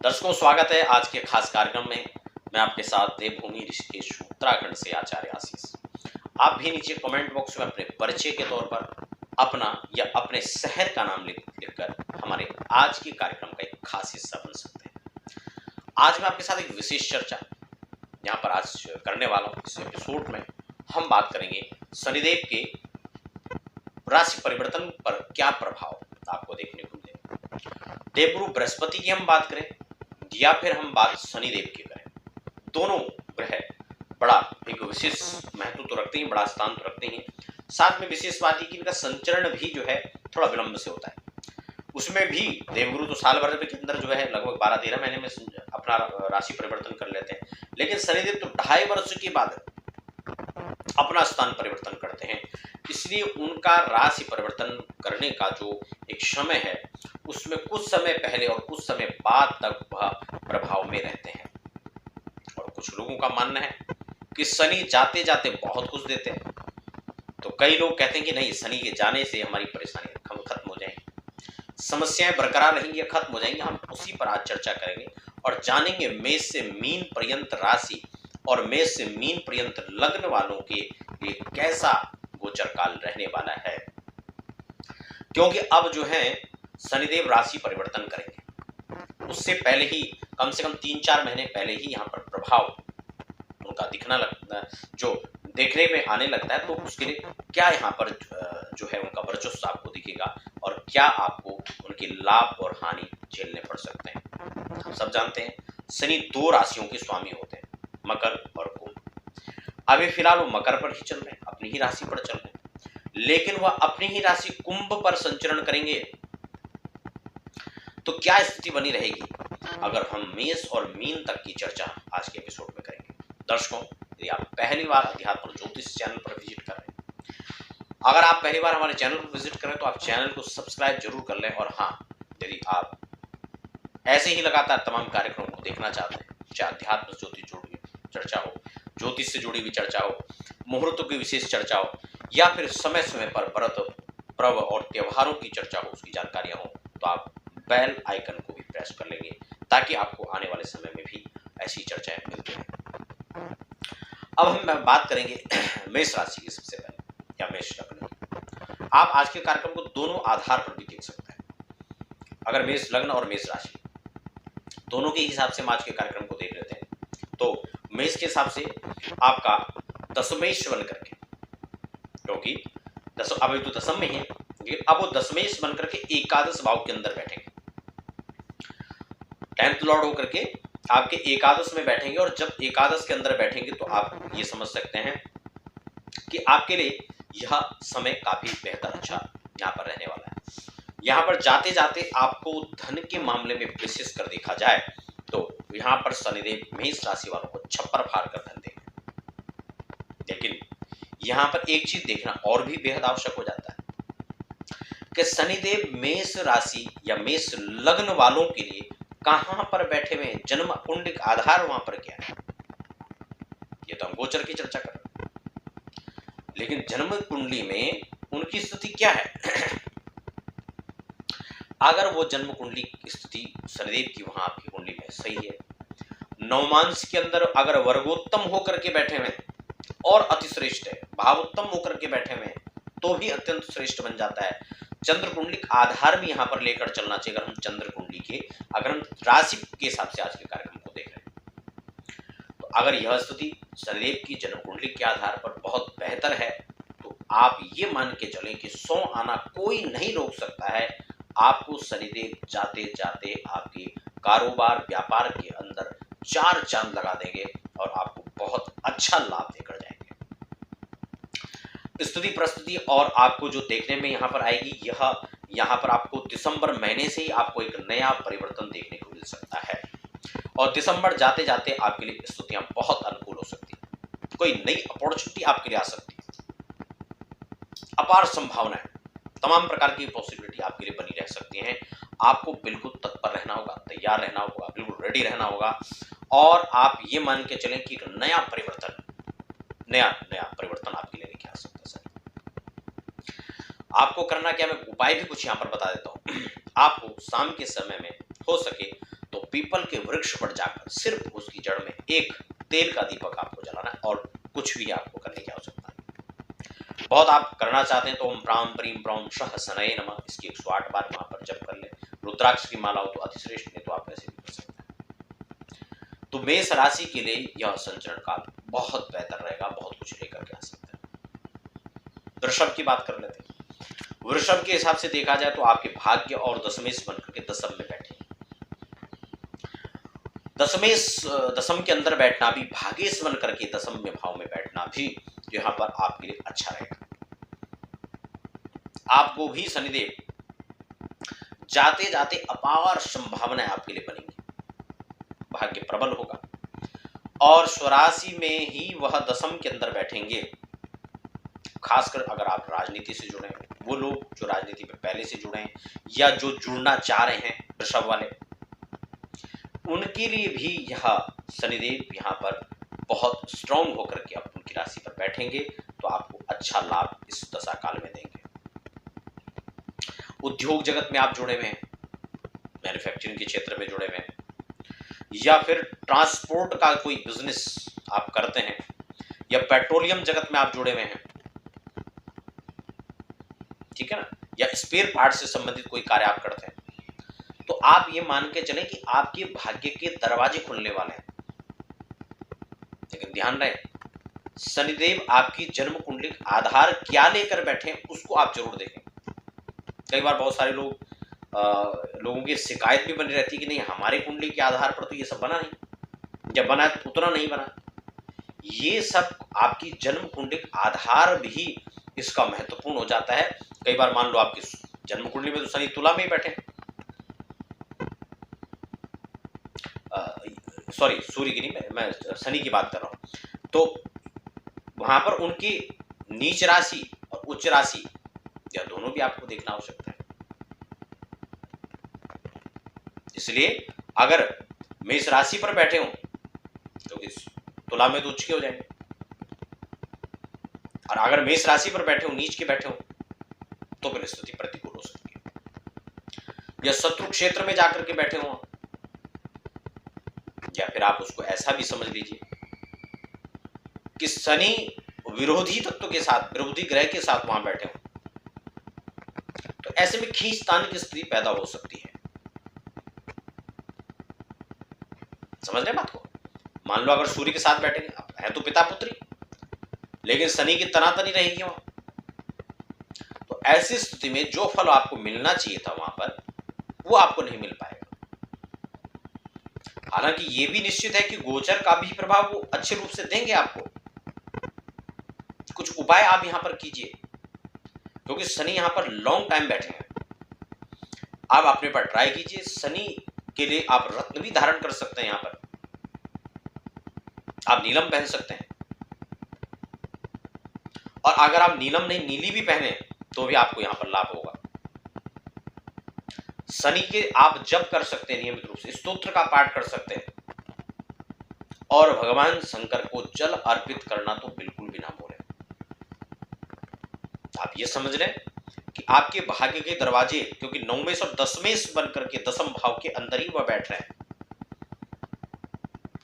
दर्शकों, स्वागत है आज के खास कार्यक्रम में। मैं आपके साथ देवभूमि ऋषिकेश उत्तराखंड से आचार्य आशीष। आप भी नीचे कमेंट बॉक्स में अपने परिचय के तौर पर अपना या अपने शहर का नाम लिखकर हमारे आज के कार्यक्रम का एक खास हिस्सा बन सकते हैं। आज मैं आपके साथ एक विशेष चर्चा यहाँ पर आज करने वाला हूँ। इस एपिसोड में हम बात करेंगे शनिदेव के राशि परिवर्तन पर क्या प्रभाव आपको देखने को मिलेगा। देवगुरु बृहस्पति की हम बात करें या फिर हम बात शनिदेव की करें, दोनों ग्रह बड़ा एक विशेष महत्व तो रखते हैं, बड़ा स्थान तो रखते हैं। साथ में विशेष बात है कि इनका संचरण भी जो है थोड़ा विलंब से होता है। उसमें भी देवगुरु तो साल भर के अंदर जो है लगभग 12-13 महीने में अपना राशि परिवर्तन कर लेते हैं, लेकिन शनिदेव तो 2.5 वर्ष के बाद अपना स्थान परिवर्तन करते हैं। इसलिए उनका राशि परिवर्तन करने का जो एक समय है, उसमें कुछ समय पहले और कुछ समय बाद तक वह प्रभाव में रहते हैं। और कुछ लोगों का मानना है कि शनि जाते जाते बहुत कुछ देते हैं, तो कई लोग कहते हैं कि नहीं, शनि के जाने से हमारी परेशानी खत्म हो जाएंगी, समस्याएं बरकरार रहेंगी या खत्म हो जाएंगी। हम उसी पर आज चर्चा करेंगे और जानेंगे मेष से मीन पर्यंत राशि और मेष से मीन पर्यंत लग्न वालों के लिए कैसा गोचर काल रहने वाला है। क्योंकि अब जो है शनिदेव राशि परिवर्तन करेंगे, उससे पहले ही कम से कम 3-4 महीने पहले ही यहाँ पर प्रभाव उनका दिखना लगता है, जो देखने में आने लगता है। तो उसके लिए क्या यहाँ पर जो है उनका वर्चस्व आपको दिखेगा और क्या आपको उनके लाभ और हानि झेलने पड़ सकते हैं। हम सब जानते हैं शनि 2 राशियों के स्वामी होते हैं, मकर और कुंभ। अभी फिलहाल वो मकर पर ही चल रहे हैं, अपनी ही राशि पर चल रहे हैं, लेकिन वह अपनी ही राशि कुंभ पर संचरण करेंगे तो क्या स्थिति बनी रहेगी, अगर हम मेष और मीन तक की चर्चा आज के एपिसोड में करेंगे। दर्शकों, यदि आप पहली बार अध्यात्म ज्योतिष चैनल पर विजिट कर रहे हैं, अगर आप पहली बार हमारे चैनल पर विजिट करें तो आप चैनल को सब्सक्राइब जरूर कर लें। और हाँ, यदि आप ऐसे ही लगातार तमाम कार्यक्रमों को देखना चाहते हैं, चाहे अध्यात्म ज्योतिष जुड़ी चर्चा हो, ज्योतिष से जुड़ी हुई चर्चा हो, मुहूर्तों की विशेष चर्चा हो, या फिर समय समय पर व्रत पर्व और त्योहारों की चर्चा हो, उसकी जानकारियां हो, तो आप बेल आइकन को भी प्रेस कर लेंगे ताकि आपको आने वाले समय में भी ऐसी चर्चाएं मिलती रहें। अब हम बात करेंगे मेष राशि की सबसे पहले, या मेष लग्न की। आप आज के कार्यक्रम को दोनों आधार पर भी देख सकते हैं। अगर मेष लग्न और मेष राशि दोनों के हिसाब से हम आज के कार्यक्रम को देख लेते हैं, तो मेष के हिसाब से आपका दशमेश बन करके, क्योंकि अभी तो दशम में है, लेकिन अब वो दशमेश बन करके एकादश भाव के अंदर बैठेंगे। 10th लॉर्ड होकर के आपके एकादश में बैठेंगे, और जब एकादश के अंदर बैठेंगे तो आप ये समझ सकते हैं कि आपके लिए यह समय काफी बेहतर अच्छा यहाँ पर रहने वाला है। यहाँ पर जाते जाते आपको धन के मामले में विशेष कर देखा जाए तो यहाँ पर शनिदेव मेष राशि वालों को छप्पर फाड़ कर धन देंगे। लेकिन यहाँ पर एक चीज देखना और भी बेहद आवश्यक हो जाता है कि शनिदेव मेष राशि या मेष लग्न वालों के लिए कहां पर बैठे हुए हैं, जन्म कुंडली का आधार वहां पर क्या है, ये तो हम गोचर की चर्चा कर रहे हैं। लेकिन जन्म कुंडली में उनकी स्थिति क्या है अगर वो जन्म कुंडली की स्थिति शनिदेव की वहां आपकी कुंडली में सही है, नवमांश के अंदर अगर वर्गोत्तम होकर के बैठे हुए और अतिश्रेष्ठ है, भावोत्तम होकर के बैठे हुए तो भी अत्यंत श्रेष्ठ बन जाता है। चंद्र कुंडली आधार भी यहाँ पर लेकर चलना चाहिए। अगर हम चंद्र कुंडली के, अगर हम राशि के हिसाब से आज के कार्यक्रम को देख रहे हैं, तो अगर यह स्थिति शनिदेव की जन्म कुंडली के आधार पर बहुत बेहतर है, तो आप ये मान के चलें कि 100 आना कोई नहीं रोक सकता है। आपको शनिदेव जाते जाते आपके कारोबार व्यापार के अंदर 4 चांद लगा देंगे और आपको बहुत अच्छा लाभ देकर जाएंगे। स्थिति परिस्थिति और आपको जो देखने में यहाँ पर आएगी, यहाँ पर आपको दिसंबर महीने से ही आपको एक नया परिवर्तन देखने को मिल सकता है, और दिसंबर जाते जाते आपके लिए स्थितियां बहुत अनुकूल हो सकती है। कोई नई अपॉर्चुनिटी आपके लिए आ सकती है, अपार संभावनाएं, तमाम प्रकार की पॉसिबिलिटी आपके लिए बनी रह सकती हैं। आपको बिल्कुल तत्पर रहना होगा, तैयार रहना होगा, बिल्कुल रेडी रहना होगा, और आप ये मान के चलें कि नया परिवर्तन आपके लिए लेके आ सकता है। आपको करना क्या, मैं उपाय भी कुछ यहाँ पर बता देता हूँ। आपको शाम के समय में हो सके तो पीपल के वृक्ष पर जाकर सिर्फ उसकी जड़ में एक तेल का दीपक आपको जलाना है और कुछ भी आपको करने की आवश्यकता नहीं। बहुत आप करना चाहते हैं तो ओम प्राम प्रीम प्रौम शह सनये नमः इसकी 108 बार वहां पर जप कर ले। रुद्राक्ष की माला हो तो अतिश्रेष्ठ, नहीं तो आप ऐसे भी कर सकते हैं। तो मेष राशि के लिए यह संचरण काल बहुत बेहतर रहेगा, बहुत कुछ लेकर के आ सकते हैं। वृषभ की बात कर लेते हैं। वृषभ के हिसाब से देखा जाए तो आपके भाग्य और दशमेश बनकर के दशम में बैठे। दशम के अंदर बैठना भी, भागेश बनकर के दशम में भाव में बैठना भी यहाँ पर आपके लिए अच्छा रहेगा। आपको भी शनिदेव जाते जाते अपार संभावनाएं आपके लिए बनेंगी, भाग्य प्रबल होगा और स्वराशि में ही वह दशम के अंदर बैठेंगे। खासकर अगर आप राजनीति से जुड़े हैं, वो लोग जो राजनीति में पहले से जुड़े हैं या जो जुड़ना चाह रहे हैं वृषभ वाले, उनके लिए भी यह शनिदेव यहाँ पर बहुत स्ट्रांग होकर के अब उनकी राशि पर बैठेंगे तो आपको अच्छा लाभ इस दशा काल में देंगे। उद्योग जगत में आप जुड़े हुए हैं, मैन्युफैक्चरिंग के क्षेत्र में जुड़े हुए हैं या फिर ट्रांसपोर्ट का कोई बिजनेस आप करते हैं या पेट्रोलियम जगत में आप जुड़े हुए हैं, ठीक है ना, या स्पेयर पार्ट से संबंधित कोई कार्य आप करते हैं, तो आप ये मान के चलें कि आपके भाग्य के दरवाजे खुलने वाले हैं। लेकिन ध्यान रहे, शनिदेव आपकी जन्म कुंडली आधार क्या लेकर बैठे हैं उसको आप जरूर देखें। कई बार बहुत सारे लोगों की शिकायत भी बनी रहती है कि नहीं हमारे कुंडली के आधार पर तो ये सब बना नहीं, जब बना तो उतना नहीं बना। ये सब आपकी जन्म कुंडली आधार भी इसका महत्वपूर्ण हो जाता है। कई बार मान लो आपकी जन्म कुंडली में तो शनि तुला में ही बैठे, सॉरी सूर्य की नहीं, मैं शनि की बात कर रहा हूं, तो वहां पर उनकी नीच राशि और उच्च राशि या दोनों भी आपको देखना आवश्यकता है। इसलिए अगर मेष राशि पर बैठे हो तो तुला में तो उच्च के हो जाएंगे, और अगर मेष राशि पर बैठे हो नीच के बैठे हो तो फिर स्थिति प्रतिकूल हो सकती है। या शत्रु क्षेत्र में जाकर के बैठे हो, या फिर आप उसको ऐसा भी समझ लीजिए कि शनि विरोधी तत्व के साथ, विरोधी ग्रह के साथ वहां बैठे हो, तो ऐसे में खींचतान की स्थिति पैदा हो सकती है। समझ रहे बात को? मान लो अगर सूर्य के साथ बैठेंगे, है तो पिता पुत्री, लेकिन शनि की तनातनी रहेगी वहां, तो ऐसी स्थिति में जो फल आपको मिलना चाहिए था वहां पर वो आपको नहीं मिल पाएगा। हालांकि ये भी निश्चित है कि गोचर का भी प्रभाव वो अच्छे रूप से देंगे आपको। कुछ उपाय आप यहां पर कीजिए, क्योंकि शनि यहां पर लॉन्ग टाइम बैठे हैं। आप अपने पर ट्राई कीजिए। शनि के लिए आप रत्न भी धारण कर सकते हैं, यहां पर आप नीलम पहन सकते हैं, और अगर आप नीलम नहीं नीली भी पहने तो भी आपको यहां पर लाभ होगा। शनि के आप जप कर सकते हैं, नियमित रूप से स्तोत्र का पाठ कर सकते हैं, और भगवान शंकर को जल अर्पित करना तो बिल्कुल भी ना भूलें। आप ये समझ लें कि आपके भाग्य के दरवाजे, क्योंकि नौमेश और दशमेश बनकर के दशम भाव के अंदर ही वह बैठ रहे हैं,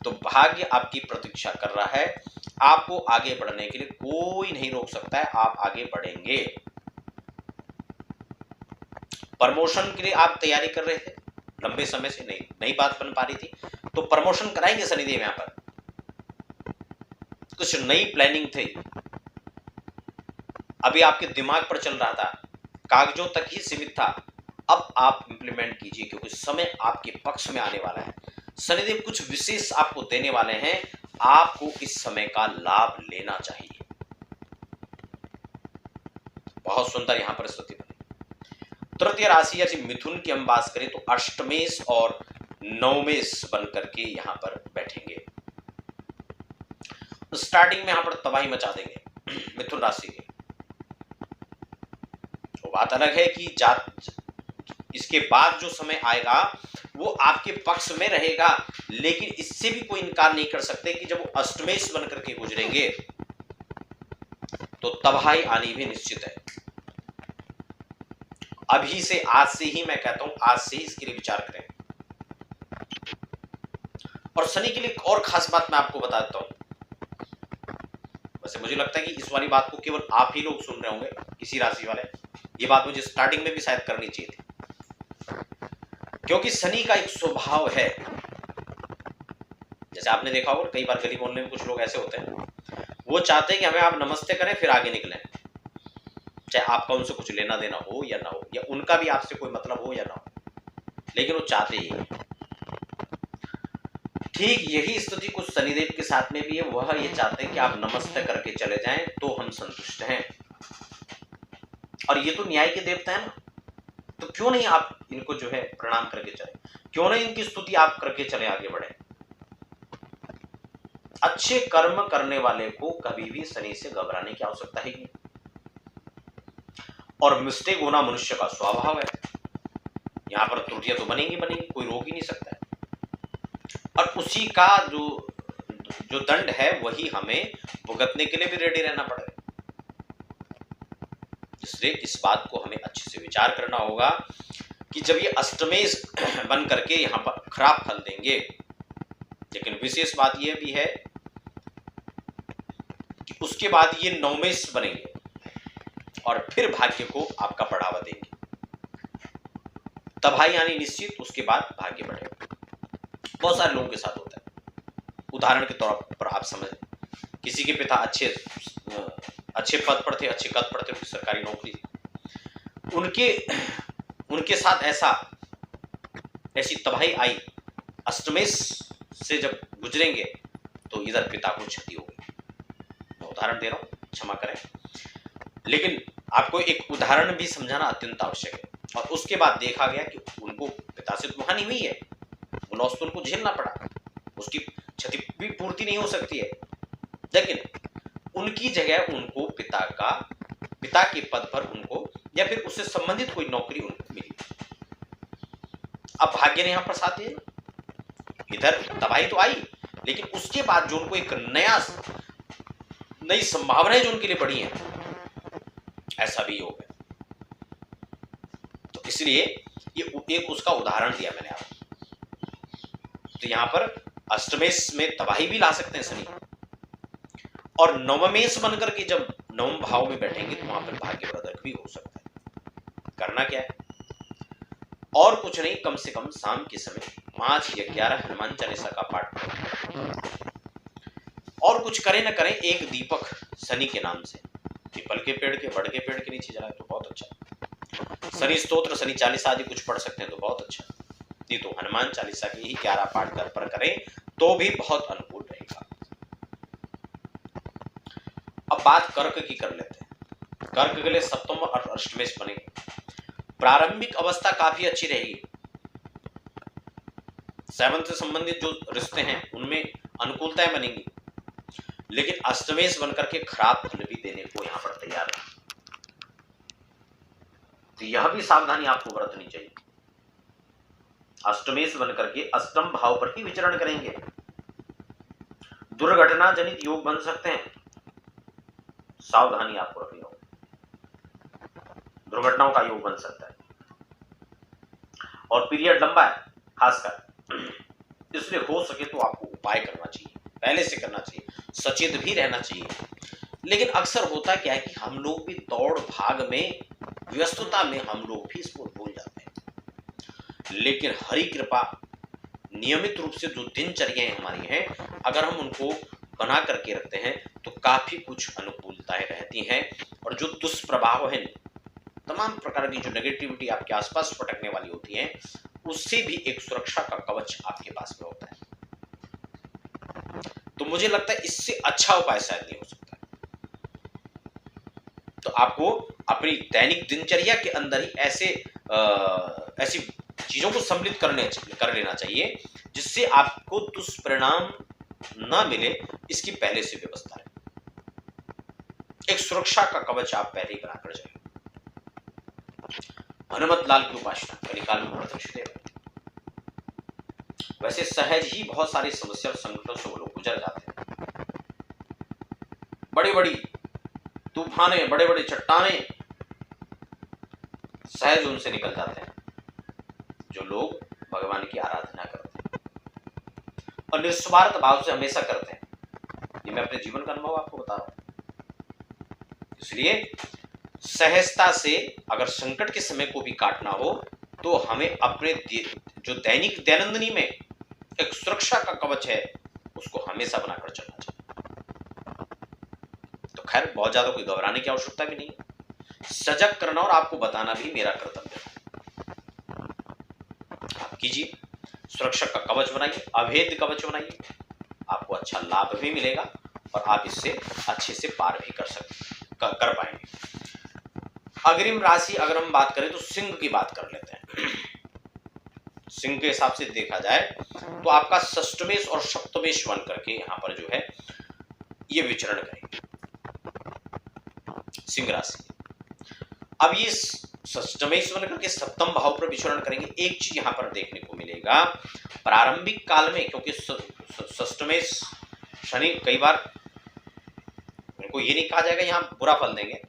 तो भाग्य आपकी प्रतीक्षा कर रहा है। आपको आगे बढ़ने के लिए कोई नहीं रोक सकता है, आप आगे बढ़ेंगे। प्रमोशन के लिए आप तैयारी कर रहे थे, लंबे समय से नहीं बात बन पा रही थी, तो प्रमोशन कराएंगे शनिदेव। यहां पर कुछ नई प्लानिंग थी, अभी आपके दिमाग पर चल रहा था, कागजों तक ही सीमित था, अब आप इंप्लीमेंट कीजिए, क्योंकि समय आपके पक्ष में आने वाला है। शनिदेव कुछ विशेष आपको देने वाले हैं, आपको इस समय का लाभ लेना चाहिए। बहुत सुंदर यहां पर स्थिति बनी। तृतीय राशि यानी मिथुन की हम बात करें तो अष्टमेश और नवमेश बनकर के यहां पर बैठेंगे। स्टार्टिंग में यहां पर तबाही मचा देंगे मिथुन राशि की। तो बात अलग है कि इसके बाद जो समय आएगा वो आपके पक्ष में रहेगा, लेकिन इससे भी कोई इनकार नहीं कर सकते कि जब वो अष्टमेश बनकर के गुजरेंगे तो तबाही आनी भी निश्चित है। अभी से, आज से ही मैं कहता हूं, आज से ही इसके लिए विचार करें। और शनि के लिए एक और खास बात मैं आपको बताता हूं। वैसे मुझे लगता है कि इस वाली बात को केवल आप ही लोग सुन रहे होंगे, इसी राशि वाले। ये बात मुझे स्टार्टिंग में भी शायद करनी चाहिए थी, क्योंकि शनि का एक स्वभाव है, जैसे आपने देखा होगा कई बार गली मोहल्ले में कुछ लोग ऐसे होते हैं, वो चाहते हैं कि हमें आप नमस्ते करें फिर आगे निकलें, चाहे आपका उनसे कुछ लेना देना हो या ना हो, या उनका भी आपसे कोई मतलब हो या ना हो, लेकिन वो चाहते ही है। ठीक यही स्थिति कुछ शनिदेव के साथ में भी है। वह ये चाहते हैं कि आप नमस्ते करके चले जाएं तो हम संतुष्ट हैं। और ये तो न्याय के देवता है ना, तो क्यों नहीं आप इनको जो है प्रणाम करके चले, क्यों नहीं इनकी स्तुति आप करके चले, आगे बढ़े। अच्छे कर्म करने वाले को कभी भी शनि से घबराने की आवश्यकता है नहीं। और मिस्टेक होना मनुष्य का स्वभाव है, यहां पर त्रुटियां तो बनेंगी, कोई रोक ही नहीं सकता है। और उसी का जो दंड है वही हमें भुगतने के लिए भी रेडी रहना पड़ेगा। इसलिए इस बात को हमें अच्छे से विचार करना होगा कि जब ये अष्टमेश बन करके यहां पर खराब फल देंगे, लेकिन विशेष बात यह भी है कि उसके बाद ये नवमेश बनेंगे और फिर भाग्य को आपका बढ़ावा देंगे, तबाही यानी निश्चित, उसके बाद भाग्य बढ़ेगा। बहुत सारे लोगों के साथ होता है। उदाहरण के तौर पर आप समझ, किसी के पिता अच्छे पद पर थे, अच्छे कद पर थे, उनकी सरकारी नौकरी थी, उनके साथ ऐसी तबाही आई, अष्टमेश से जब गुजरेंगे तो इधर पिता को क्षति हो गई। मैं उदाहरण दे रहा हूं, क्षमा करें, लेकिन आपको एक उदाहरण भी समझाना अत्यंत आवश्यक है। और उसके बाद देखा गया कि उनको पिता से तो हानि हुई है, लॉस तो उनको झेलना पड़ा, उसकी क्षति भी पूर्ति नहीं हो सकती है, लेकिन उनकी जगह उनको पिता के पद पर उनको या फिर उससे संबंधित कोई नौकरी उनको मिली। अब भाग्य ने यहां पर साथ दिया, इधर तबाही तो आई, लेकिन उसके बाद जो उनको एक नई संभावनाएं जो उनके लिए बढ़ी हैं, ऐसा भी योग है। तो इसलिए ये एक उसका उदाहरण दिया मैंने आपको। तो यहां पर अष्टमेश में तबाही भी ला सकते हैं शनि, और नवमेश बनकर के जब नवम भाव में बैठेंगे तो वहां पर भाग्यवर्धक भी हो सकता है। करना क्या है, और कुछ नहीं, कम से कम शाम के समय 5 या 11 हनुमान चालीसा का पाठ करें। और कुछ करें न करें, एक दीपक शनि के नाम से पीपल के पेड़ के, बड़ के पेड़ के नीचे जलाए तो बहुत अच्छा। शनि स्तोत्र, शनि चालीसा आदि कुछ पढ़ सकते हैं तो बहुत अच्छा, नहीं तो हनुमान चालीसा की ही 11 पाठ घर पर करें तो भी बहुत अनुकूल रहेगा। अब बात कर्क की कर लेते हैं। कर्क के लिए सप्तम और अष्टमेश बनेंगे। प्रारंभिक अवस्था काफी अच्छी रहेगी, सेवन से संबंधित जो रिश्ते हैं उनमें अनुकूलताएं बनेंगी, लेकिन अष्टमेश बनकर के खराब फल भी देने को यहां पर तैयार है। तो यह भी सावधानी आपको बरतनी चाहिए। अष्टमेश बनकर के अष्टम भाव पर ही विचरण करेंगे, दुर्घटना जनित योग बन सकते हैं, सावधानी आपको रखनी होगी, दुर्घटनाओं का योग बन सकता है। और पीरियड लंबा है खासकर, इसलिए हो सके तो आपको उपाय करना चाहिए, पहले से करना चाहिए, सचेत भी रहना चाहिए। लेकिन अक्सर होता क्या है कि हम लोग भी दौड़ भाग में, व्यस्तता में हम लोग भी इसको भूल जाते हैं। लेकिन हरि कृपा, नियमित रूप से जो दिनचर्याएं हमारी हैं, अगर हम उनको बना करके रखते हैं तो काफी कुछ अनुकूलताएं रहती हैं, और जो दुष्प्रभाव है, तमाम प्रकार की जो नेगेटिविटी आपके आसपास पटकने वाली होती है, उससे भी एक सुरक्षा का कवच आपके पास में होता है। तो मुझे लगता है इससे अच्छा उपाय शायद नहीं हो सकता। तो आपको अपनी दैनिक दिनचर्या के अंदर ही ऐसी चीजों को सम्मिलित कर लेना चाहिए जिससे आपको दुष्परिणाम ना मिले, इसकी पहले से व्यवस्था रहे। एक सुरक्षा का कवच आप पहले ही बनाकर जाए। हनुमत लाल की उपासना कलिकाल में प्रत्यक्ष देव। वैसे सहज ही बहुत सारी समस्या और संकटों से वो लोग गुजर जाते हैं। बड़ी बड़ी तूफाने, बड़े बड़े चट्टाने सहज उनसे निकल जाते हैं जो लोग भगवान की आराधना करते हैं। और निस्वार्थ भाव से हमेशा करते हैं। ये मैं अपने जीवन का अनुभव आपको बता रहा हूं। इसलिए सहजता से अगर संकट के समय को भी काटना हो तो हमें अपने जो दैनंदिनी में एक सुरक्षा का कवच है उसको हमेशा बनाकर चलना चाहिए। तो खैर बहुत ज्यादा कोई घबराने की आवश्यकता भी नहीं है। सजग करना और आपको बताना भी मेरा कर्तव्य है। आप कीजिए, सुरक्षा का कवच बनाइए, अभेद्य कवच बनाइए, आपको अच्छा लाभ भी मिलेगा और आप इससे अच्छे से पार भी कर पाएंगे। अग्रिम राशि अगर हम बात करें तो सिंह की बात कर लेते हैं। सिंह के हिसाब से देखा जाए तो आपका षष्टमेश और सप्तमेश बन करके यहां पर जो है ये विचरण करेंगे सिंह राशि। अब ये षष्टमेश बन करके सप्तम भाव पर विचरण करेंगे। एक चीज यहां पर देखने को मिलेगा प्रारंभिक काल में, क्योंकि षष्टमेश शनि कई बार इनको ये नहीं कहा जाएगा यहां बुरा फल देंगे,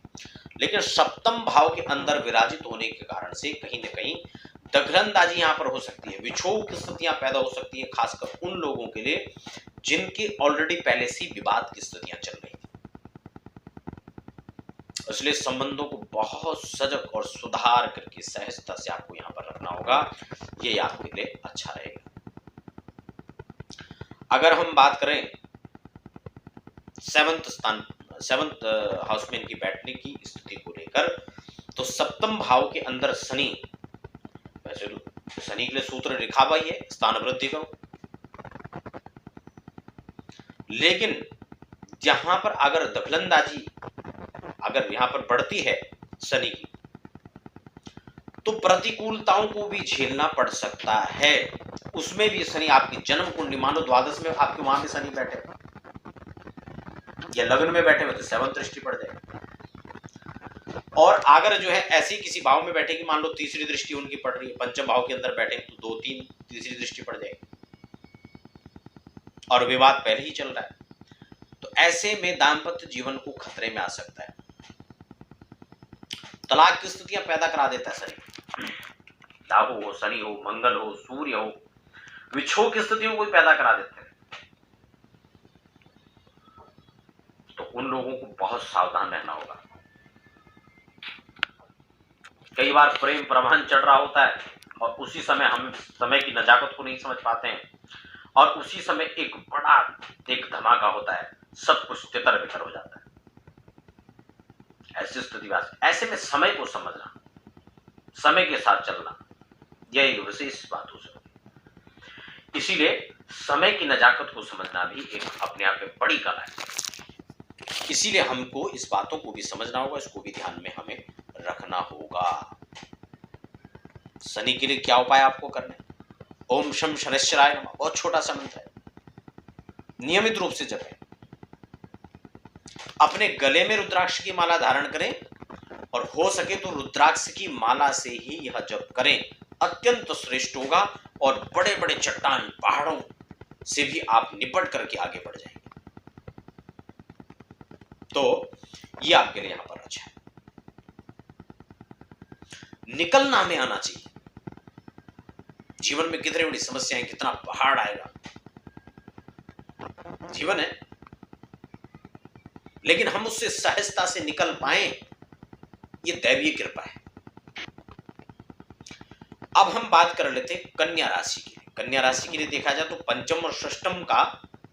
लेकिन सप्तम भाव के अंदर विराजित होने के कारण से कहीं ना कहीं दखलंदाजी यहां पर हो सकती है, विक्षोभ की स्थितियां पैदा हो सकती है, खासकर उन लोगों के लिए जिनके ऑलरेडी पहले से विवाद की स्थितियां चल रही थी। इसलिए संबंधों को बहुत सजग और सुधार करके सहजता से आपको यहां पर रखना होगा, ये आपके लिए अच्छा रहेगा। अगर हम बात करें सेवंथ हाउस में इनकी बैठने की स्थिति को लेकर, तो सप्तम भाव के अंदर शनि, वैसे तो शनि के लिए सूत्र लिखा हुआ ही है स्थान वृद्धि करो, लेकिन जहां पर अगर दखलंदाजी अगर यहां पर बढ़ती है शनि की, तो प्रतिकूलताओं को भी झेलना पड़ सकता है। उसमें भी शनि आपकी जन्म कुंडली, मानो द्वादश में आपके वहां भी शनि बैठे या लग्न में बैठे हुए तो सेवंथ दृष्टि पड़ जाएगी। और अगर जो है ऐसी किसी भाव में बैठेगी, मान लो तीसरी दृष्टि उनकी पड़ रही है, पंचम भाव के अंदर बैठे तो 2-3 तीसरी दृष्टि पड़ जाएगी और विवाद पहले ही चल रहा है, तो ऐसे में दाम्पत्य जीवन को खतरे में आ सकता है। तलाक की स्थितियां पैदा करा देता है शनि। राहु हो, शनि हो, मंगल हो, सूर्य हो, विक्षोभ की स्थितियों को पैदा करा देते हैं। तो उन लोगों को बहुत सावधान रहना होगा। कई बार प्रेम प्रवाहन चढ़ रहा होता है और उसी समय हम समय की नजाकत को नहीं समझ पाते हैं और उसी समय एक बड़ा एक धमाका होता है, सब कुछ तितर बितर हो जाता है। ऐसी स्थिति, ऐसे में समय को समझना, समय के साथ चलना, यह एक विशेष बात हो सकती है। इसीलिए समय की नजाकत को समझना भी एक अपने आप में बड़ी कला है। इसीलिए हमको इस बातों को भी समझना होगा, इसको भी ध्यान में हमें रखना होगा। शनि के लिए क्या उपाय आपको करने? ओम शम शनैश्चराय नमः, बहुत छोटा सा मंत्र है, नियमित रूप से जपें। अपने गले में रुद्राक्ष की माला धारण करें और हो सके तो रुद्राक्ष की माला से ही यह जप करें, अत्यंत श्रेष्ठ होगा और बड़े बड़े चट्टान पहाड़ों से भी आप निपट करके आगे बढ़ जाएंगे। तो ये आपके लिए यहां पर अच्छा है। निकलना में आना चाहिए। जीवन में कितनी बड़ी समस्याएं, कितना पहाड़ आएगा, जीवन है, लेकिन हम उससे सहजता से निकल पाए, ये दैवीय कृपा है। अब हम बात कर लेते हैं कन्या राशि की। कन्या राशि के लिए देखा जाए तो पंचम और षष्टम का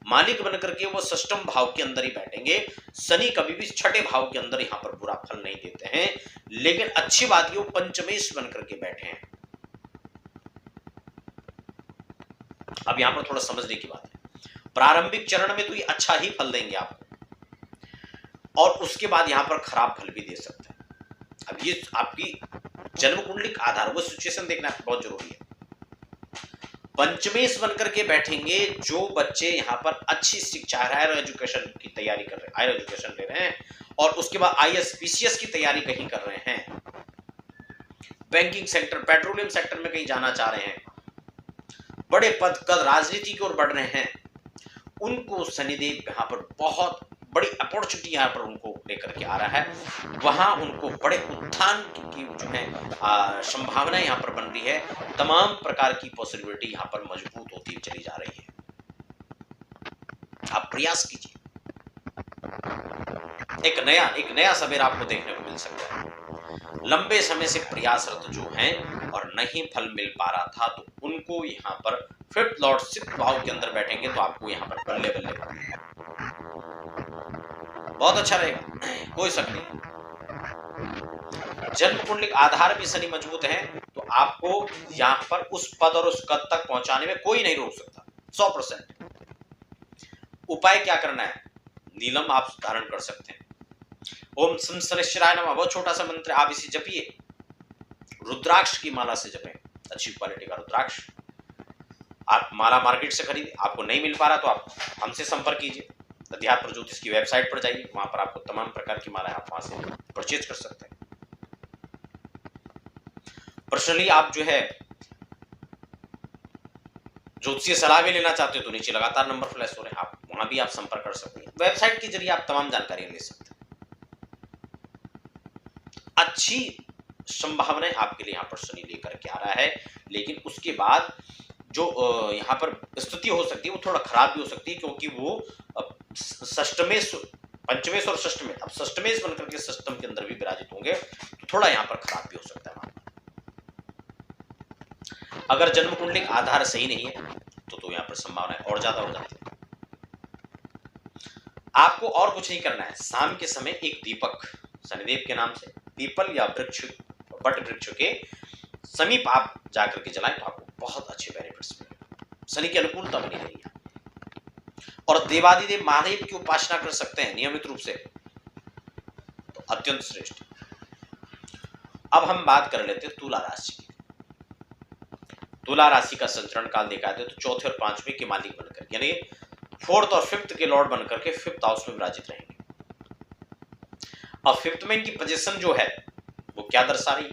मालिक बनकर के वो षष्टम भाव के अंदर ही बैठेंगे। शनि कभी भी छठे भाव के अंदर यहां पर बुरा फल नहीं देते हैं, लेकिन अच्छी बात ये वो पंचमेश बनकर के बैठे हैं। अब यहां पर थोड़ा समझने की बात है। प्रारंभिक चरण में तो ये अच्छा ही फल देंगे आपको और उसके बाद यहां पर खराब फल भी दे सकते हैं। अब ये आपकी जन्म कुंडली का आधार, वो सिचुएशन देखना बहुत जरूरी है। पंचमेश बनकर के बैठेंगे जो बच्चे यहाँ पर अच्छी शिक्षा, हायर एजुकेशन की तैयारी कर रहे हैं, हायर एजुकेशन ले रहे हैं और उसके बाद आईएएस पीसीएस की तैयारी कहीं कर रहे हैं, बैंकिंग सेक्टर, पेट्रोलियम सेक्टर में कहीं जाना चाह रहे हैं, बड़े पद कद राजनीति की ओर बढ़ रहे हैं, उनको शनिदेव यहाँ पर बहुत बड़ी अपॉर्चुनिटी यहाँ पर उनको लेकर के आ रहा है। वहां उनको बड़े उत्थान की जो है संभावना यहाँ पर बन रही है। तमाम प्रकार की पॉसिबिलिटी यहाँ पर मजबूत होती चली जा रही है। आप प्रयास कीजिए, एक नया सवेरा आपको देखने को मिल सकता है। लंबे समय से प्रयासरत जो हैं और नहीं फल मिल पा रहा था, तो उनको यहाँ पर फिफ्थ लॉर्ड सिक्स्थ भाव के अंदर बैठेंगे तो आपको यहाँ पर बल्ले बल्ले बहुत अच्छा रहेगा, कोई शक नहीं। जन्म कुंडलिक आधार भी शनि मजबूत है तो आपको यहाँ पर उस पद और उस कद तक पहुंचाने में कोई नहीं रोक सकता, 100%। उपाय क्या करना है? नीलम आप धारण कर सकते हैं। ओम सं शनिश्चराय नमः, बहुत छोटा सा मंत्र, आप इसे जपिए। रुद्राक्ष की माला से जपें, अच्छी क्वालिटी का रुद्राक्ष। आप माला मार्केट से खरीदे, आपको नहीं मिल पा रहा तो आप हमसे संपर्क कीजिए। अध्यात्म ज्योतिष की वेबसाइट पर जाइए, वहां पर आपको तमाम प्रकार की मालाएं आप वहां से परचेज कर सकते हैं। पर्सनली आप जो है ज्योतिषीय सलाह भी लेना चाहते हो तो नीचे लगातार नंबर फ्लैश हो रहे हैं, आप वहां भी आप संपर्क कर सकते हैं। वेबसाइट के जरिए आप तमाम जानकारी ले सकते हैं। अच्छी संभावनाएं आपके लिए यहाँ पर शनि लेकर के आ रहा है, लेकिन उसके बाद जो यहाँ पर स्थिति हो सकती है वो थोड़ा खराब भी हो सकती है, क्योंकि वो षष्टमेश, पंचमेश और षष्टमेश, अब षष्टमेश बनकर के सप्तम के अंदर भी विराजित होंगे तो थोड़ा यहाँ पर खराब भी हो सकता है। अगर जन्म कुंडलिक आधार सही नहीं है तो यहाँ पर संभावनाएं और ज्यादा हो जाती है। आपको और कुछ नहीं करना है, शाम के समय एक दीपक शनिदेव के नाम से पीपल या वृक्ष, वट वृक्ष के समीप आप जाकर के जलाएं तो आपको बहुत अच्छे बेनिफिट्स मिलेंगे, शनि की अनुकूलता बनी रहेगी। और देवादिदेव महादेव की उपासना कर सकते हैं नियमित रूप से, तो अत्यंत श्रेष्ठ। अब हम बात कर लेते हैं तुला राशि की। तुला राशि का संचरण काल देखा जाए तो चौथे और पांचवें के मालिक बनकर, यानी फोर्थ और फिफ्थ के लॉर्ड बनकर के फिफ्थ हाउस में विराजित रहेंगे। अब फिफ्थ में इनकी पोजीशन जो है वो क्या दर्शा रही है?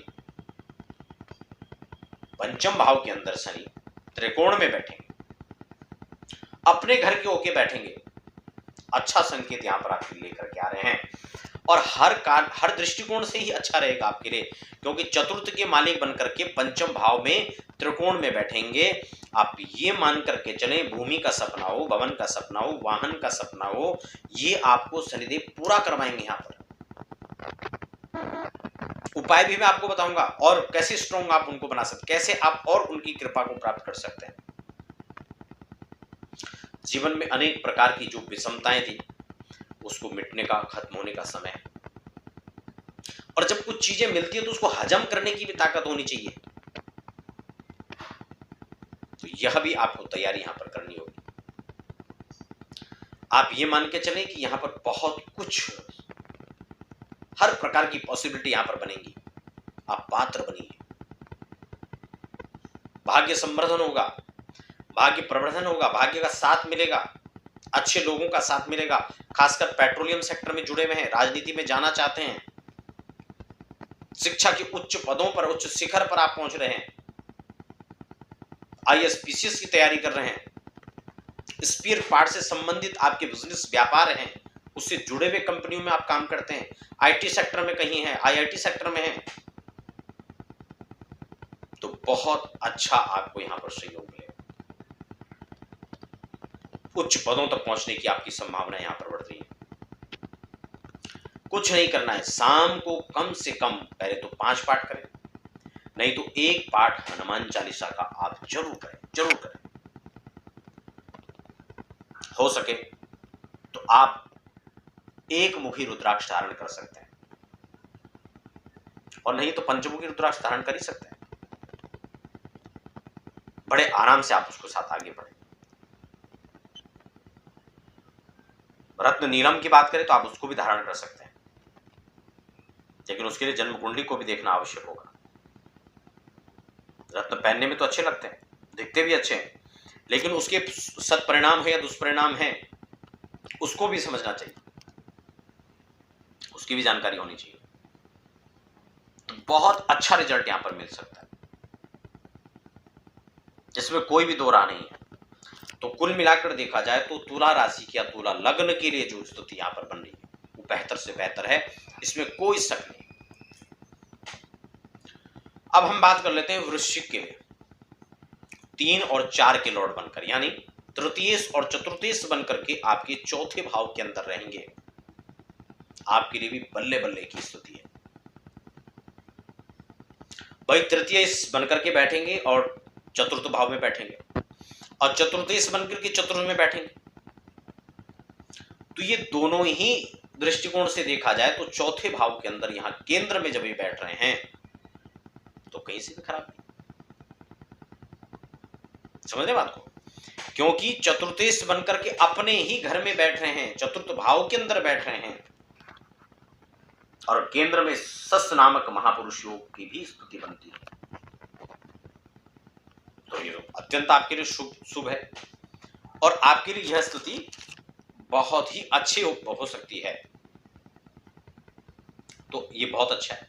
पंचम भाव के अंदर शनि त्रिकोण में बैठेंगे, अपने घर के होके बैठेंगे, अच्छा संकेत यहां पर आपके लेकर के आ रहे हैं। और हर दृष्टिकोण से ही अच्छा रहेगा आपके लिए, क्योंकि चतुर्थ के मालिक बनकर के पंचम भाव में त्रिकोण में बैठेंगे। आप ये मान करके चलें, भूमि का सपना हो, भवन का सपना हो, वाहन का सपना हो, ये आपको शनिदेव पूरा करवाएंगे। यहाँ पर उपाय भी मैं आपको बताऊंगा और कैसे स्ट्रॉन्ग आप उनको बना सकते, कैसे आप और उनकी कृपा को प्राप्त कर सकते हैं। जीवन में अनेक प्रकार की जो विषमताएं थी उसको मिटने का, खत्म होने का समय है। और जब कुछ चीजें मिलती है तो उसको हजम करने की भी ताकत होनी चाहिए, तो यह भी आपको तैयारी यहां पर करनी होगी। आप ये मान के चलें कि यहां पर बहुत कुछ, हर प्रकार की पॉसिबिलिटी यहां पर बनेगी, आप पात्र बनिए। भाग्य संवर्धन होगा, भाग्य प्रवर्धन होगा, भाग्य का साथ मिलेगा, अच्छे लोगों का साथ मिलेगा। खासकर पेट्रोलियम सेक्टर में जुड़े हुए हैं, राजनीति में जाना चाहते हैं, शिक्षा के उच्च पदों पर, उच्च शिखर पर आप पहुंच रहे हैं, आईएएस पीसीएस की तैयारी कर रहे हैं, स्पेयर पार्ट से संबंधित आपके बिजनेस व्यापार हैं, उससे जुड़े हुए कंपनियों में आप काम करते हैं, आईटी सेक्टर में कहीं हैं, आईआईटी सेक्टर में हैं, तो बहुत अच्छा आपको यहां पर सहयोग मिलेगा। उच्च पदों तक पहुंचने की आपकी संभावना यहां पर बढ़ रही है। कुछ नहीं करना है, शाम को कम से कम पहले तो 5 पाठ करें, नहीं तो 1 पाठ हनुमान चालीसा का आप जरूर करें, जरूर करें। हो सके तो आप एक मुखी रुद्राक्ष धारण कर सकते हैं, और नहीं तो पंचमुखी रुद्राक्ष धारण कर ही सकते हैं। बड़े आराम से आप उसको साथ आगे बढ़े। रत्न नीलम की बात करें तो आप उसको भी धारण कर सकते हैं, लेकिन उसके लिए जन्म कुंडली को भी देखना आवश्यक होगा। रत्न पहनने में तो अच्छे लगते हैं, दिखते भी अच्छे हैं, लेकिन उसके सत्परिणाम है या दुष्परिणाम है उसको भी समझना चाहिए, उसकी भी जानकारी होनी चाहिए। तो बहुत अच्छा रिजल्ट यहां पर मिल सकता है, जिसमें कोई भी दो राह नहीं है। तो कुल मिलाकर देखा जाए तो तुला राशि या तुला लग्न के लिए जो स्थिति यहां पर बन रही है वो बेहतर से बेहतर है, इसमें कोई शक नहीं। अब हम बात कर लेते हैं वृश्चिक के लिए। 3 और 4 के लॉर्ड बनकर, यानी तृतीयेश और चतुर्थेश बनकर के आपके चौथे भाव के अंदर रहेंगे, आपके लिए भी बल्ले बल्ले की स्थिति है। भाई तृतीयेश बनकर के बैठेंगे और चतुर्थ भाव में बैठेंगे, और चतुर्थेश बनकर के चतुर्थ में बैठेंगे, तो ये दोनों ही दृष्टिकोण से देखा जाए तो चौथे भाव के अंदर यहां केंद्र में जब ये बैठ रहे हैं तो कहीं से भी खराब नहीं। समझे बात को? क्योंकि चतुर्थेश बनकर के अपने ही घर में बैठ रहे हैं, चतुर्थ भाव के अंदर बैठ रहे हैं, और केंद्र में सस नामक महापुरुष योग की भी स्थिति बनती है। तो ये अत्यंत आपके लिए शुभ है, और आपके लिए यह स्थिति बहुत ही अच्छी हो सकती है। तो ये बहुत अच्छा है।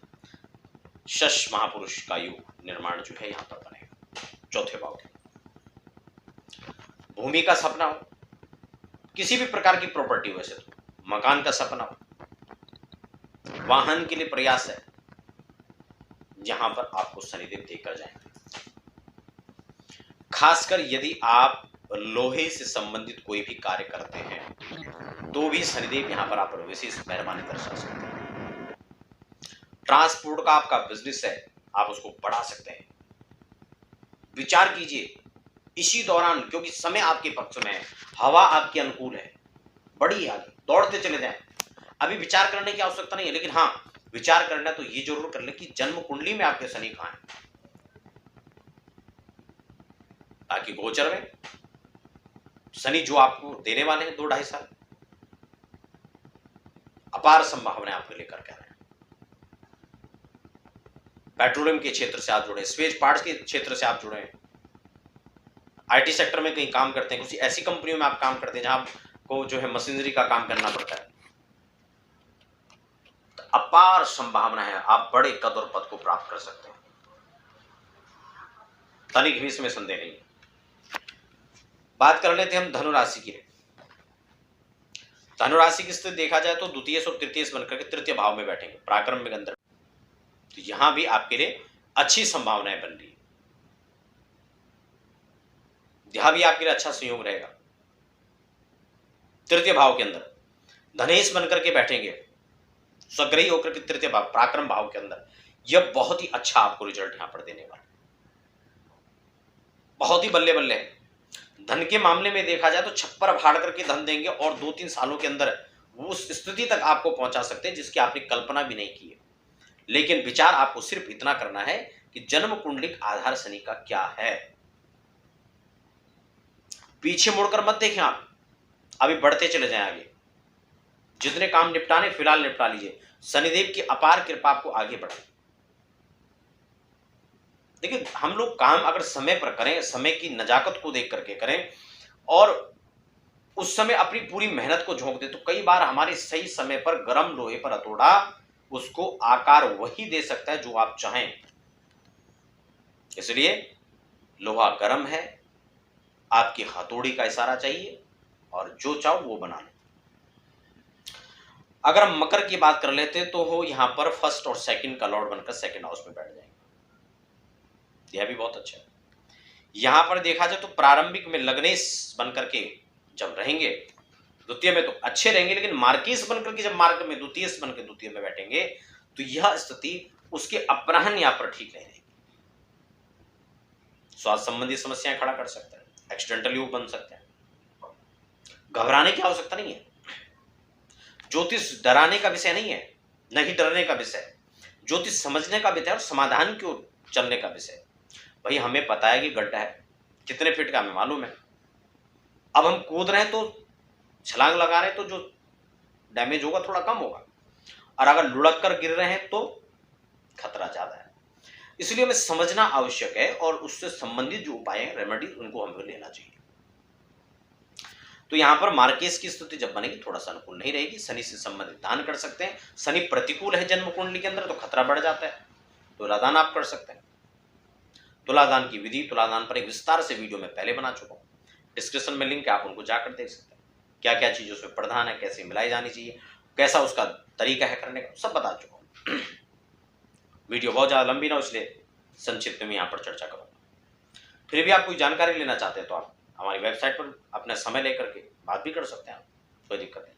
शश महापुरुष का योग निर्माण जो है यहां पर बनेगा चौथे भाव के। भूमि का सपना हो, किसी भी प्रकार की प्रॉपर्टी, वैसे तो मकान का सपना हो, वाहन के लिए प्रयास है, यहां पर आपको शनिदेव देकर जाएंगे। खासकर यदि आप लोहे से संबंधित कोई भी कार्य करते हैं तो भी शनिदेव यहां पर आप पर विशेष मेहरबानी दर्शा सकते हैं। ट्रांसपोर्ट का आपका बिजनेस है, आप उसको बढ़ा सकते हैं। विचार कीजिए इसी दौरान, क्योंकि समय आपके पक्ष में है, हवा आपके अनुकूल है, बढ़िए आगे दौड़ते चले जाएं। अभी विचार करने की आवश्यकता नहीं है, लेकिन हाँ विचार करना तो ये जरूर कर ले कि जन्म कुंडली में आपके शनि कहां है, ताकि गोचर में शनि जो आपको देने वाले हैं 2-2.5 साल, अपार संभावना आपको लेकर के आ रहे हैं। पेट्रोलियम के क्षेत्र से आप जुड़े, स्पेस पार्ट्स के क्षेत्र से आप जुड़े, आईटी सेक्टर में कहीं काम करते हैं, कुछ ऐसी कंपनियों में आप काम करते हैं जहां आपको जो है मशीनरी का काम करना पड़ता है, तो अपार संभावना है आप बड़े कद और पद को प्राप्त कर सकते हैं। तनिक भी इसमें संदेह नहीं। बात कर लेते हैं हम धनु राशि की। धनु राशि की स्थिति देखा जाए तो द्वितीय और तृतीय बनकर के तृतीय भाव में बैठेंगे पराक्रम में अंदर, तो यहां भी आपके लिए अच्छी संभावनाएं बन रही है, यहां भी आपके लिए अच्छा संयोग रहेगा। तृतीय भाव के अंदर धनेश बनकर के बैठेंगे, स्वग्रही होकर के तृतीय भाव पराक्रम भाव के अंदर, यह बहुत ही अच्छा आपको रिजल्ट यहां पर देने वाला, बहुत ही बल्ले बल्ले है। धन के मामले में देखा जाए तो छप्पर फाड़ करके धन देंगे, और 2-3 सालों के अंदर वो उस स्थिति तक आपको पहुंचा सकते हैं जिसकी आपने कल्पना भी नहीं की है। लेकिन विचार आपको सिर्फ इतना करना है कि जन्म कुंडलिक आधार शनि का क्या है। पीछे मुड़कर मत देखें आप, अभी बढ़ते चले जाएं आगे। जितने काम निपटाने फिलहाल निपटा लीजिए, शनिदेव की अपार कृपा आपको आगे बढ़ाए। देखिए हम लोग काम अगर समय पर करें, समय की नजाकत को देख करके करें, और उस समय अपनी पूरी मेहनत को झोंक दे, तो कई बार हमारे सही समय पर गर्म लोहे पर हथौड़ा उसको आकार वही दे सकता है जो आप चाहें। इसलिए लोहा गर्म है, आपकी हथौड़ी का इशारा चाहिए और जो चाहो वो बना लें। अगर हम मकर की बात कर लेते तो हो यहां पर फर्स्ट और सेकंड का लॉर्ड बनकर सेकंड हाउस में बैठ जाएंगे, यह भी बहुत अच्छा है। यहां पर देखा जाए तो प्रारंभिक में लग्नेश बनकर के जब रहेंगे, द्वितीय में तो अच्छे रहेंगे, लेकिन मार्केश बनकर के जब मार्ग में द्वितीय बनकर द्वितीय में बैठेंगे तो यह स्थिति उसके अपराहन यहां पर ठीक नहीं रहेगी। स्वास्थ्य संबंधी समस्याएं खड़ा कर सकता है, एक्सीडेंटल योग बन सकते हैं। घबराने की आवश्यकता नहीं है। ज्योतिष डराने का विषय नहीं है, नहीं डरने का विषय, ज्योतिष समझने का विषय और समाधान की ओर चलने का विषय। भाई हमें पता है कि गड्ढा है, कितने फीट का हमें मालूम है, अब हम कूद रहे हैं तो छलांग लगा रहे हैं तो जो डैमेज होगा थोड़ा कम होगा, और अगर लुढ़क कर गिर रहे हैं तो खतरा ज्यादा है। इसलिए हमें समझना आवश्यक है, और उससे संबंधित जो उपाय हैं, रेमेडी, उनको हमें लेना चाहिए। तो यहां पर मार्केश की स्थिति जब बनेगी थोड़ा सा अनुकूल नहीं रहेगी। शनि से संबंधित दान कर सकते हैं, शनि प्रतिकूल है जन्म कुंडली के अंदर तो खतरा बढ़ जाता है, तुलादान आप कर सकते हैं। तुलादान की विधि, तुलादान पर एक विस्तार से वीडियो में पहले बना चुका हूं, डिस्क्रिप्शन में लिंक है, आप उनको जाकर देख सकते हैं। क्या क्या चीज़ उसमें प्रधान है, कैसे मिलाई जानी चाहिए, कैसा उसका तरीका है करने का, सब बता चुका हूं। वीडियो बहुत ज़्यादा लंबी ना, इसलिए संक्षिप्त में यहाँ पर चर्चा करूँगा। फिर भी आप कोई जानकारी लेना चाहते हैं तो आप हमारी वेबसाइट पर अपना समय लेकर के बात भी कर सकते हैं आप, कोई दिक्कत नहीं।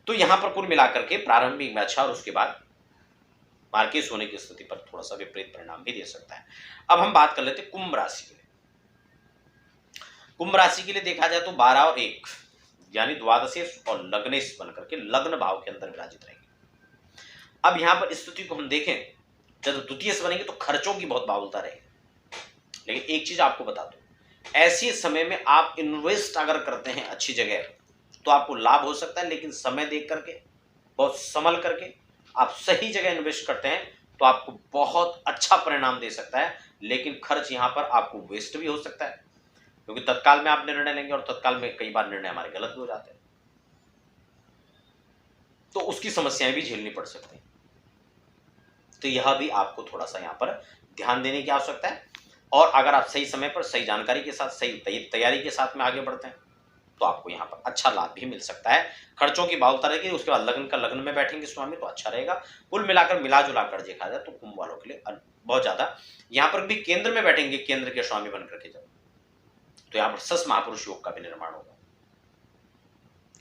तो यहाँ पर कुल मिलाकर के प्रारंभिक में अच्छा और उसके बाद मार्केट होने की स्थिति पर थोड़ा सा विपरीत परिणाम भी दे सकता है। अब हम बात कर लेते हैं कुंभ राशि के लिए। कुंभ राशि के लिए देखा जाए तो 12 और 1 यानी द्वादशेश और लग्नेश बनकर के लग्न भाव के अंदर विराजित रहेंगे। अब यहाँ पर स्थिति को हम देखें, जब द्वितीय से बनेंगे तो खर्चों की बहुत बाहुलता रहेगी। लेकिन एक चीज आपको बता दूं, ऐसे समय में आप इन्वेस्ट अगर करते हैं अच्छी जगह तो आपको लाभ हो सकता है, लेकिन समय देख करके बहुत संभल करके आप सही जगह इन्वेस्ट करते हैं तो आपको बहुत अच्छा परिणाम दे सकता है। लेकिन खर्च यहाँ पर आपको वेस्ट भी हो सकता है, क्योंकि तत्काल में आप निर्णय लेंगे और तत्काल में कई बार निर्णय हमारे गलत भी हो जाते हैं, तो उसकी समस्याएं भी झेलनी पड़ सकती हैं। तो यह भी आपको थोड़ा सा यहाँ पर ध्यान देने की आवश्यकता है। और अगर आप सही समय पर सही जानकारी के साथ सही तैयारी के साथ में आगे बढ़ते हैं तो आपको यहाँ पर अच्छा लाभ भी मिल सकता है। खर्चों की बाहुलता रहेगी, उसके बाद लग्न में बैठेंगे स्वामी तो अच्छा रहेगा। कुल मिलाकर मिला जुला कर देखा जाए तो कुंभ वालों के लिए बहुत ज्यादा, यहाँ पर भी केंद्र में बैठेंगे, केंद्र के स्वामी बनकर के जब, तो यहाँ पर सस महापुरुष योग का भी निर्माण होगा,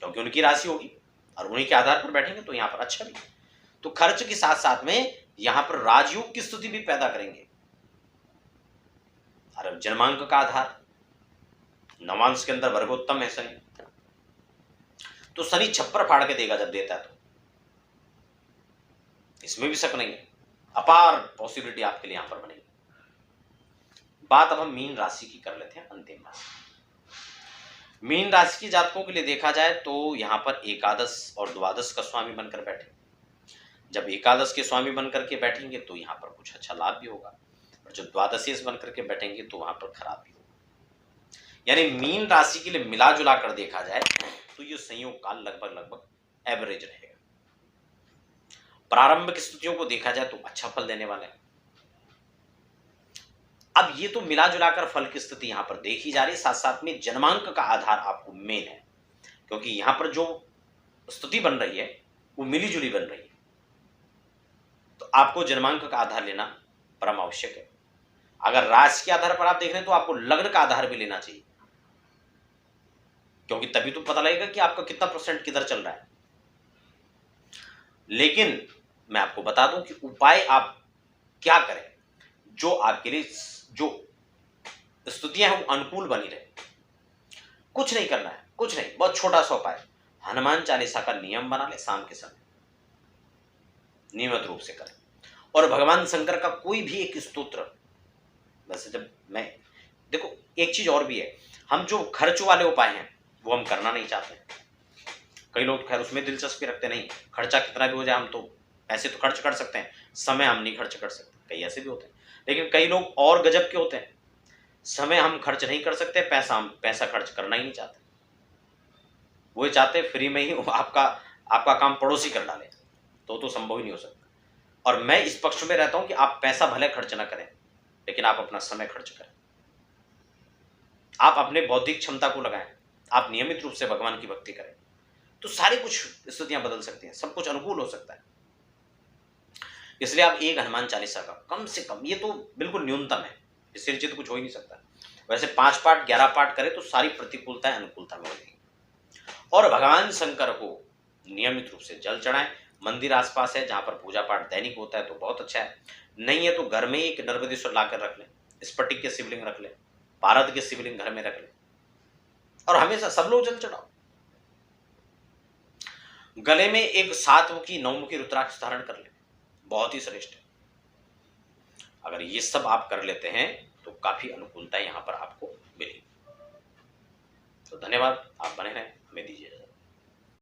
क्योंकि उनकी राशि होगी और उन्हीं के आधार पर बैठेंगे तो यहाँ पर अच्छा भी। तो खर्च के साथ साथ में यहाँ पर राजयोग की स्थिति भी पैदा करेंगे। और जन्मांक का आधार नवांश के अंदर वर्गोत्तम है शनि, तो शनि छप्पर फाड़ के देगा जब देता है, तो इसमें भी शक नहीं है, अपार पॉसिबिलिटी आपके लिए यहां पर बनेगी। बात अब हम मीन राशि की कर लेते हैं, अंतिम राशि। मीन राशि की जातकों के लिए देखा जाए तो यहां पर एकादश और द्वादश का स्वामी बनकर बैठे। जब एकादश के स्वामी बनकर के बैठेंगे तो यहाँ पर कुछ अच्छा लाभ भी होगा, और जब द्वादशीश बनकर के बैठेंगे तो वहां पर खराब भी होगा। यानी मीन राशि के लिए मिला जुला कर देखा जाए तो ये संयोग काल लगभग एवरेज रहेगा। प्रारंभिक स्थितियों को देखा जाए तो अच्छा फल देने वाले हैं। अब ये तो मिला जुलाकर फल की स्थिति यहां पर देखी जा रही है, साथ साथ में जन्मांक का आधार आपको मेन है, क्योंकि यहां पर जो स्थिति बन रही है वो मिली जुली बन रही है, तो आपको जन्मांक का आधार लेना परम आवश्यक है। अगर राशि के आधार पर आप देख रहे हैं तो आपको लग्न का आधार भी लेना चाहिए, क्योंकि तभी तो पता लगेगा कि आपका कितना परसेंट किधर चल रहा है। लेकिन मैं आपको बता दूं कि उपाय आप क्या करें जो आपके लिए जो स्थितियां हैं वो अनुकूल बनी रहे। कुछ नहीं करना है, कुछ नहीं, बहुत छोटा सा उपाय, हनुमान चालीसा का नियम बना ले, शाम के समय नियमित रूप से करें, और भगवान शंकर का कोई भी एक स्तोत्र। वैसे जब मैं देखो एक चीज और भी है, हम जो खर्च वाले उपाय हैं वो हम करना नहीं चाहते। कई लोग खैर उसमें दिलचस्पी रखते नहीं, खर्चा कितना भी हो जाए हम तो पैसे तो खर्च कर सकते हैं, समय हम नहीं खर्च कर सकते, कई ऐसे भी होते हैं। लेकिन कई लोग और गजब के होते हैं, समय हम खर्च नहीं कर सकते, पैसा खर्च करना ही नहीं चाहते, वो चाहते फ्री में ही आपका काम पड़ोसी कर डाले, तो संभव ही नहीं हो सकता। और मैं इस पक्ष में रहता हूं कि आप पैसा भले खर्च ना करें, लेकिन आप अपना समय खर्च करें, आप अपने बौद्धिक क्षमता को लगाएं, आप नियमित रूप से भगवान की भक्ति करें, तो सारी कुछ स्थितियां बदल सकती हैं, सब कुछ अनुकूल हो सकता है। इसलिए आप एक हनुमान चालीसा का कम से कम, ये तो बिल्कुल न्यूनतम है, इससे नीचे तो कुछ हो ही नहीं सकता। वैसे 5 पाठ 11 पाठ करें तो सारी प्रतिकूलताएं अनुकूलता में होगी। और भगवान शंकर को नियमित रूप से जल चढ़ाएं। मंदिर आसपास है जहां पर पूजा पाठ दैनिक होता है तो बहुत अच्छा है, नहीं है तो घर में ही एक नर्मदेश्वर लाकर रख लें, स्फटिक के शिवलिंग रख लें, पारद के शिवलिंग घर में रख लें, और हमेशा सब लोग जल चढ़ाओ। गले में एक 7 मुखी 9 मुखी रुद्राक्ष धारण कर ले, बहुत ही श्रेष्ठ है। अगर ये सब आप कर लेते हैं तो काफी अनुकूलता यहां पर आपको मिलेगी। तो धन्यवाद, आप बने रहें, हमें दीजिए।